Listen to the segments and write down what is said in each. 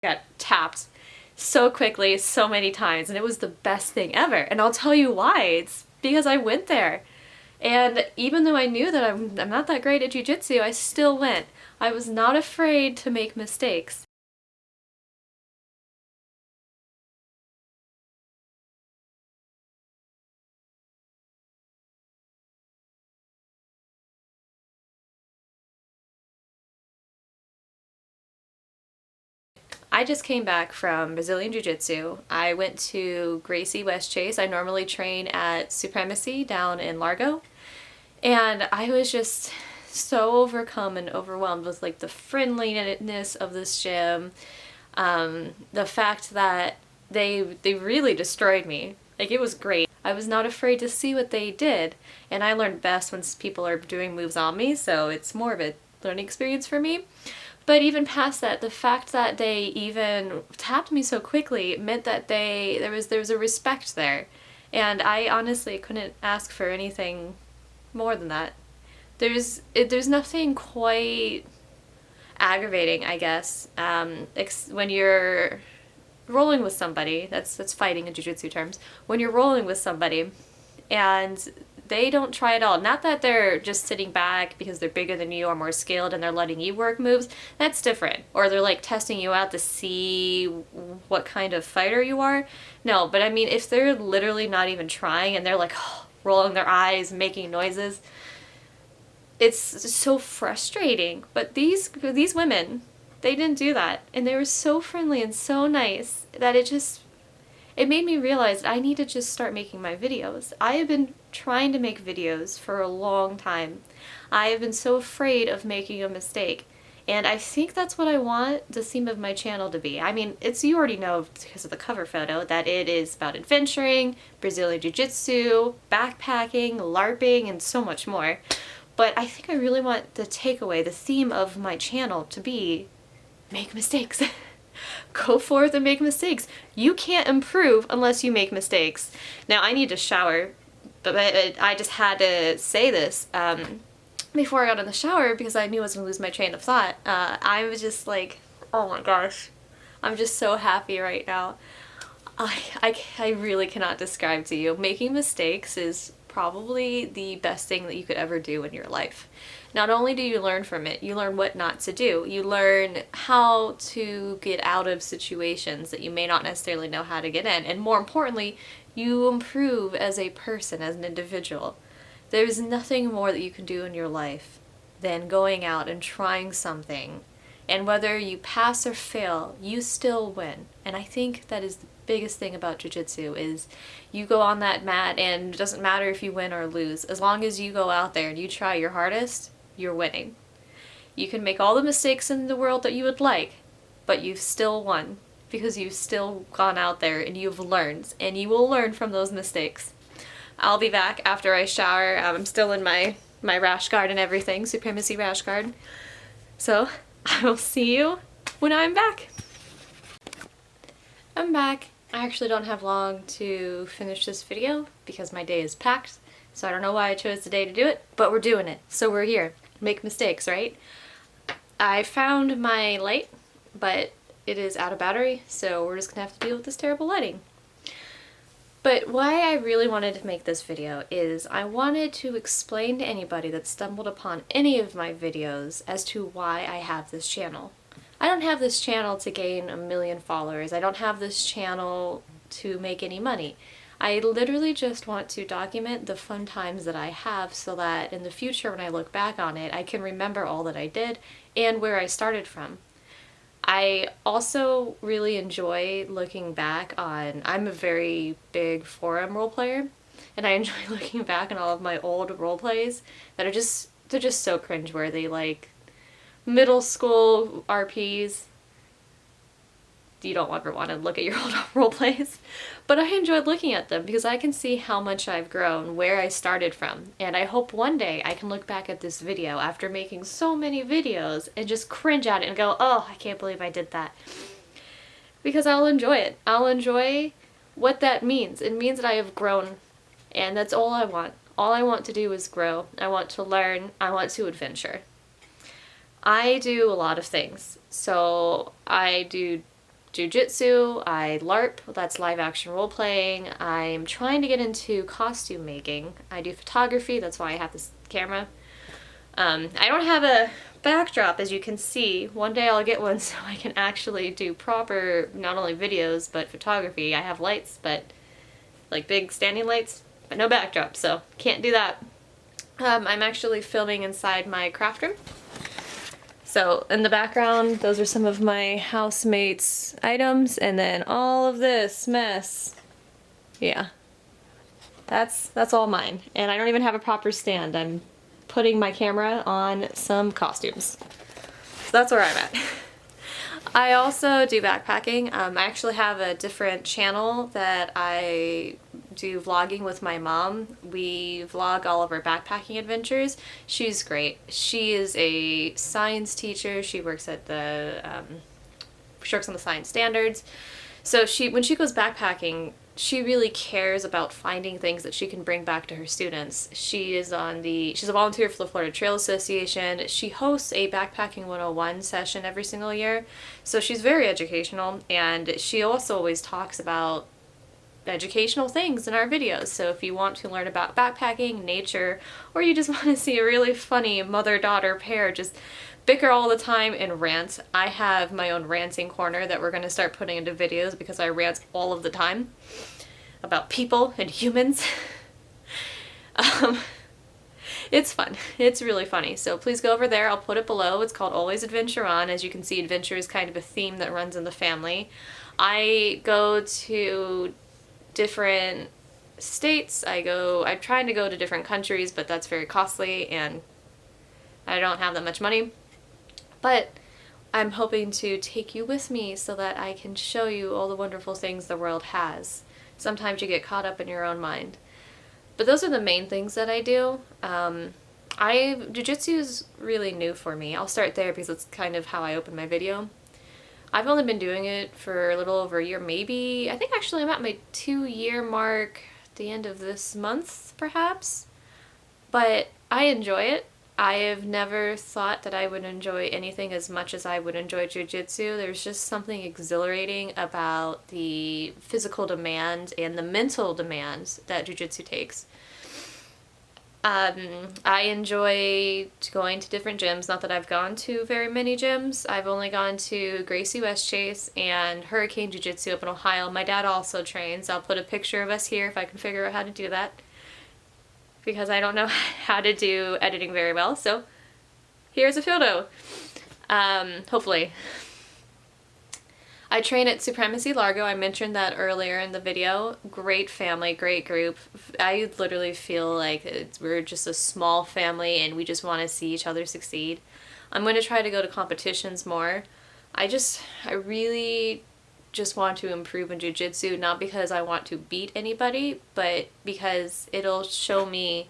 got tapped so quickly, so many times, and it was the best thing ever. And I'll tell you why. It's because I went there. And even though I knew that I'm not that great at jiu-jitsu, I still went. I was not afraid to make mistakes. I just came back from Brazilian Jiu-Jitsu. I went to Gracie West Chase. I normally train at Supremacy down in Largo. And I was just so overcome and overwhelmed with like the friendliness of this gym. The fact that they really destroyed me. Like, it was great. I was not afraid to see what they did. And I learned best when people are doing moves on me, so it's more of a learning experience for me. But even past that, the fact that they even tapped me so quickly meant that there was a respect there. And I honestly couldn't ask for anything more than that. There's nothing quite aggravating, I guess, when you're rolling with somebody. That's fighting in jiu-jitsu terms. When you're rolling with somebody and they don't try at all. Not that they're just sitting back because they're bigger than you or more skilled and they're letting you work moves. That's different. Or they're like testing you out to see what kind of fighter you are. No, but I mean, if they're literally not even trying and they're like rolling their eyes, making noises, it's so frustrating. But these women, they didn't do that. And they were so friendly and so nice that it made me realize that I need to just start making my videos. I have been trying to make videos for a long time. I have been so afraid of making a mistake. And I think that's what I want the theme of my channel to be. I mean, you already know because of the cover photo that it is about adventuring, Brazilian Jiu-Jitsu, backpacking, LARPing, and so much more. But I think I really want the takeaway, the theme of my channel to be make mistakes. Go forth and make mistakes. You can't improve unless you make mistakes. Now, I need to shower, but I just had to say this before I got in the shower because I knew I was going to lose my train of thought. I was just like, oh my gosh, I'm just so happy right now. I really cannot describe to you. Making mistakes is probably the best thing that you could ever do in your life. Not only do you learn from it, you learn what not to do. You learn how to get out of situations that you may not necessarily know how to get in. And more importantly, you improve as a person, as an individual. There's nothing more that you can do in your life than going out and trying something. And whether you pass or fail, you still win. And I think that is the biggest thing about jiu-jitsu is you go on that mat and it doesn't matter if you win or lose. As long as you go out there and you try your hardest, you're winning. You can make all the mistakes in the world that you would like, but you've still won because you've still gone out there and you've learned, and you will learn from those mistakes. I'll be back after I shower. I'm still in my rash guard and everything, Supremacy rash guard. So I will see you when I'm back. I'm back. I actually don't have long to finish this video because my day is packed, so I don't know why I chose today to do it, but we're doing it. So we're here. Make mistakes, right? I found my light, but it is out of battery, so we're just gonna have to deal with this terrible lighting. But why I really wanted to make this video is I wanted to explain to anybody that stumbled upon any of my videos as to why I have this channel. I don't have this channel to gain 1 million followers. I don't have this channel to make any money. I literally just want to document the fun times that I have so that in the future when I look back on it, I can remember all that I did and where I started from. I also really enjoy looking back on, I'm a very big forum role player, and I enjoy looking back on all of my old role plays that are they're just so cringeworthy, like middle school RPs. You don't ever want to look at your old role plays, but I enjoyed looking at them because I can see how much I've grown, where I started from, and I hope one day I can look back at this video after making so many videos and just cringe at it and go, oh, I can't believe I did that. Because I'll enjoy it. I'll enjoy what that means. It means that I have grown, and that's all I want. All I want to do is grow. I want to learn. I want to adventure. I do a lot of things. So I do jujitsu, I LARP, that's live action role playing. I'm trying to get into costume making. I do photography, that's why I have this camera. I don't have a backdrop, as you can see. One day I'll get one so I can actually do proper, not only videos, but photography. I have lights, but like big standing lights, but no backdrop, so can't do that. I'm actually filming inside my craft room. So in the background, those are some of my housemates' items, and then all of this mess. Yeah, that's all mine. And I don't even have a proper stand. I'm putting my camera on some costumes. So that's where I'm at. I also do backpacking. I actually have a different channel that I do vlogging with my mom. We vlog all of our backpacking adventures. She's great. She is a science teacher. She works at she works on the science standards. So when she goes backpacking, she really cares about finding things that she can bring back to her students. She's a volunteer for the Florida Trail Association. She hosts a Backpacking 101 session every single year. So she's very educational, and she also always talks about educational things in our videos. So if you want to learn about backpacking, nature, or you just want to see a really funny mother-daughter pair just bicker all the time and rant, I have my own ranting corner that we're going to start putting into videos because I rant all of the time about people and humans. It's fun. It's really funny. So please go over there. I'll put it below. It's called Always Adventure On. As you can see, adventure is kind of a theme that runs in the family. I go to different states. I'm trying to go to different countries, but that's very costly and I don't have that much money. But I'm hoping to take you with me so that I can show you all the wonderful things the world has. Sometimes you get caught up in your own mind. But those are the main things that I do. Jiu-jitsu is really new for me. I'll start there because it's kind of how I open my video. I've only been doing it for a little over a year, maybe. I think actually I'm at my 2-year mark at the end of this month, perhaps. But I enjoy it. I have never thought that I would enjoy anything as much as I would enjoy jiu-jitsu. There's just something exhilarating about the physical demand and the mental demand that jiu-jitsu takes. I enjoy going to different gyms. Not that I've gone to very many gyms. I've only gone to Gracie West Chase and Hurricane Jiu-Jitsu up in Ohio. My dad also trains. I'll put a picture of us here if I can figure out how to do that, because I don't know how to do editing very well. So here's a photo. Hopefully. I train at Supremacy Largo. I mentioned that earlier in the video. Great family, great group. I literally feel like we're just a small family and we just want to see each other succeed. I'm going to try to go to competitions more. I really just want to improve in jiu-jitsu, not because I want to beat anybody, but because it'll show me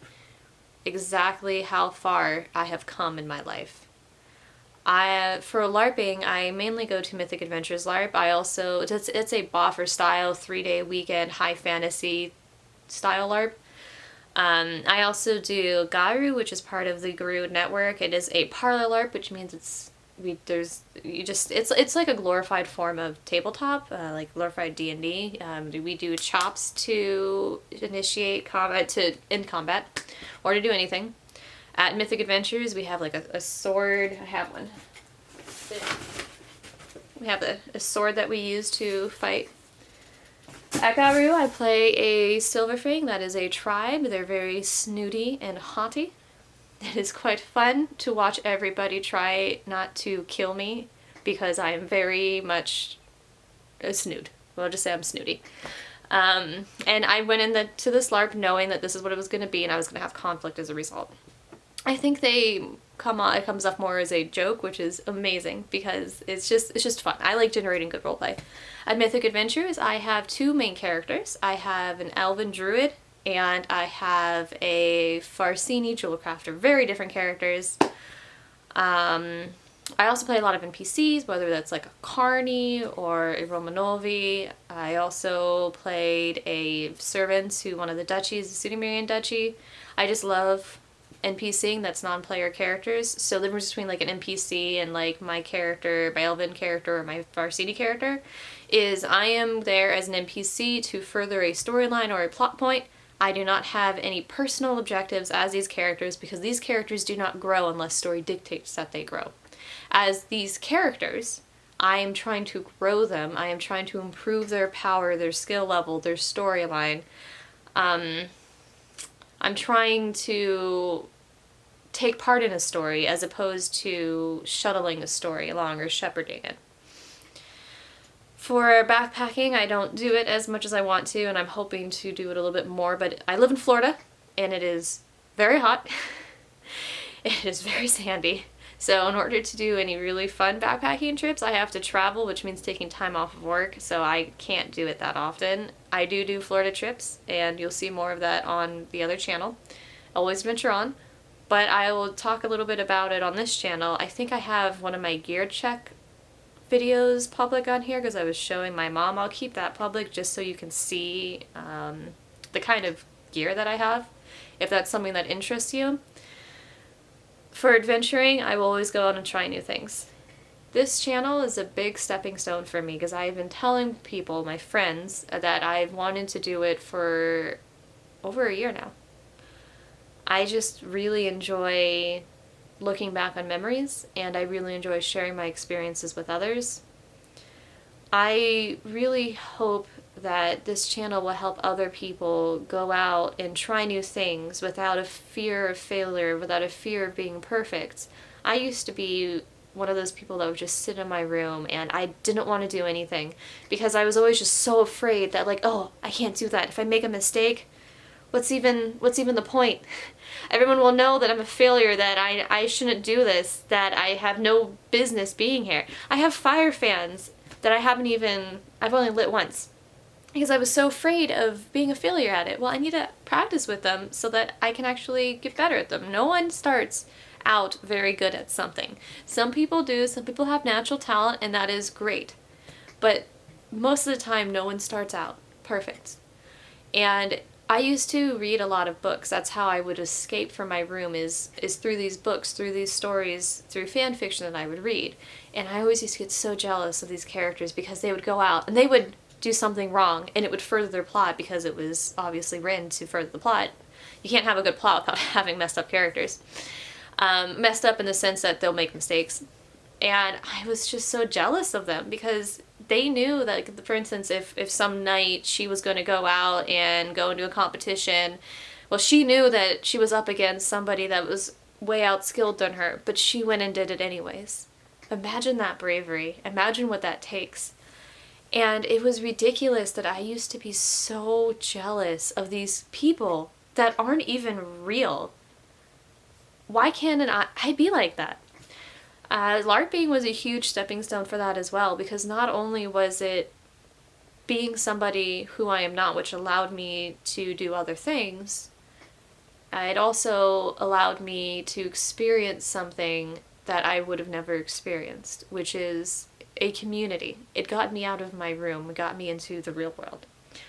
exactly how far I have come in my life. For LARPing, I mainly go to Mythic Adventures LARP. It's a boffer style, 3-day weekend, high fantasy style LARP. I also do Garu, which is part of the Guru network. It is a parlor LARP, which means it's like a glorified form of tabletop, like glorified D&D. We do chops to initiate combat, to end combat, or to do anything. At Mythic Adventures, we have like a sword. I have one. We have a sword that we use to fight. At Garu, I play a Silverfang. That is a tribe. They're very snooty and haughty. It is quite fun to watch everybody try not to kill me because I am very much a snoot. Well, I'll just say I'm snooty. And I went into this LARP knowing that this is what it was going to be and I was going to have conflict as a result. I think it comes off more as a joke, which is amazing because it's just fun. I like generating good roleplay. At Mythic Adventures, I have 2 main characters. I have an elven druid and I have a Farsini jewel crafter. Very different characters. I also play a lot of NPCs, whether that's like a Carney or a Romanovi. I also played a servant to one of the duchies, the Sudamirian duchy. I just love NPCing, that's non-player characters. So the difference between like an NPC and like my character, my Elven character, or my Varsity character is I am there as an NPC to further a storyline or a plot point. I do not have any personal objectives as these characters because these characters do not grow unless story dictates that they grow. As these characters, I am trying to grow them. I am trying to improve their power, their skill level, their storyline. I'm trying to take part in a story as opposed to shuttling a story along or shepherding it. For backpacking, I don't do it as much as I want to, and I'm hoping to do it a little bit more, but I live in Florida, and it is very hot. It is very sandy. So in order to do any really fun backpacking trips, I have to travel, which means taking time off of work, so I can't do it that often. I do Florida trips, and you'll see more of that on the other channel, Always Venture On. But I will talk a little bit about it on this channel. I think I have one of my gear check videos public on here because I was showing my mom. I'll keep that public just so you can see the kind of gear that I have, if that's something that interests you. For adventuring, I will always go out and try new things. This channel is a big stepping stone for me because I've been telling people, my friends, that I've wanted to do it for over a year now. I just really enjoy looking back on memories, and I really enjoy sharing my experiences with others. I really hope that this channel will help other people go out and try new things without a fear of failure, without a fear of being perfect. I used to be one of those people that would just sit in my room and I didn't want to do anything because I was always just so afraid that like, oh, I can't do that. If I make a mistake, what's even the point? Everyone will know that I'm a failure, that I shouldn't do this, that I have no business being here. I have fire fans that I've only lit once because I was so afraid of being a failure at it. Well, I need to practice with them so that I can actually get better at them. No one starts out very good at something. Some people do, some people have natural talent, and that is great. But most of the time, no one starts out perfect. And I used to read a lot of books. That's how I would escape from my room is through these books, through these stories, through fan fiction that I would read. And I always used to get so jealous of these characters because they would go out and they would do something wrong and it would further their plot because it was obviously written to further the plot. You can't have a good plot without having messed up characters. Messed up in the sense that they'll make mistakes. And I was just so jealous of them because they knew that, like, for instance, if some night she was going to go out and go into a competition, well, she knew that she was up against somebody that was way outskilled than her, but she went and did it anyways. Imagine that bravery. Imagine what that takes. And it was ridiculous that I used to be so jealous of these people that aren't even real. Why can't I be like that? LARPing was a huge stepping stone for that as well, because not only was it being somebody who I am not, which allowed me to do other things, it also allowed me to experience something that I would have never experienced, which is a community. It got me out of my room, it got me into the real world.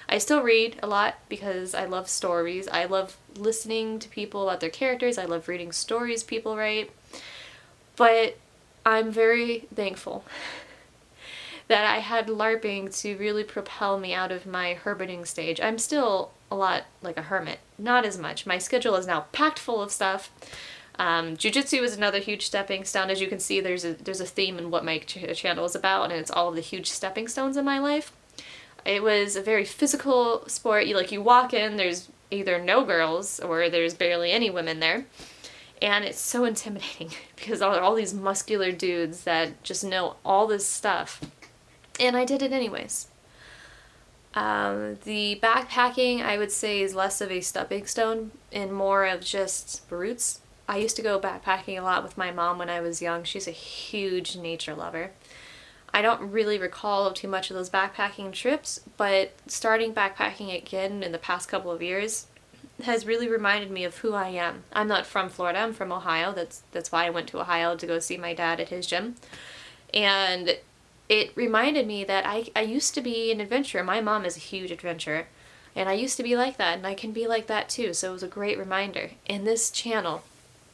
I still read a lot because I love stories. I love listening to people about their characters. I love reading stories people write. But I'm very thankful that I had LARPing to really propel me out of my hermiting stage. I'm still a lot like a hermit, not as much. My schedule is now packed full of stuff. Jiu-jitsu is another huge stepping stone. As you can see, there's a theme in what my channel is about, and it's all of the huge stepping stones in my life. It was a very physical sport. You walk in, there's either no girls or there's barely any women there. And it's so intimidating because all these muscular dudes that just know all this stuff. And I did it anyways. The backpacking, I would say, is less of a stepping stone and more of just roots. I used to go backpacking a lot with my mom when I was young. She's a huge nature lover. I don't really recall too much of those backpacking trips, but starting backpacking again in the past couple of years has really reminded me of who I am. I'm not from Florida, I'm from Ohio. That's why I went to Ohio to go see my dad at his gym. And it reminded me that I used to be an adventurer. My mom is a huge adventurer. And I used to be like that, and I can be like that too. So it was a great reminder. And this channel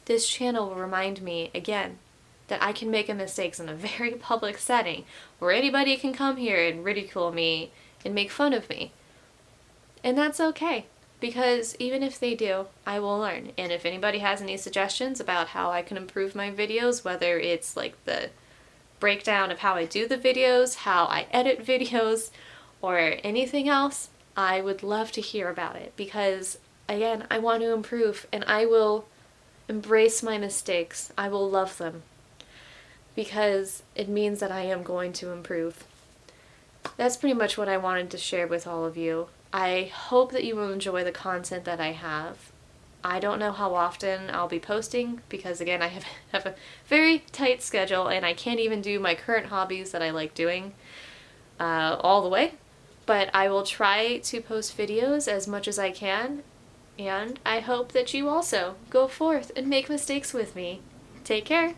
this channel will remind me again that I can make mistakes in a very public setting where anybody can come here and ridicule me and make fun of me. And that's okay, because even if they do, I will learn. And if anybody has any suggestions about how I can improve my videos, whether it's like the breakdown of how I do the videos, how I edit videos, or anything else, I would love to hear about it, because again, I want to improve, and I will embrace my mistakes. I will love them, because it means that I am going to improve. That's pretty much what I wanted to share with all of you. I hope that you will enjoy the content that I have. I don't know how often I'll be posting, because again, I have a very tight schedule, and I can't even do my current hobbies that I like doing all the way. But I will try to post videos as much as I can, and I hope that you also go forth and make mistakes with me. Take care!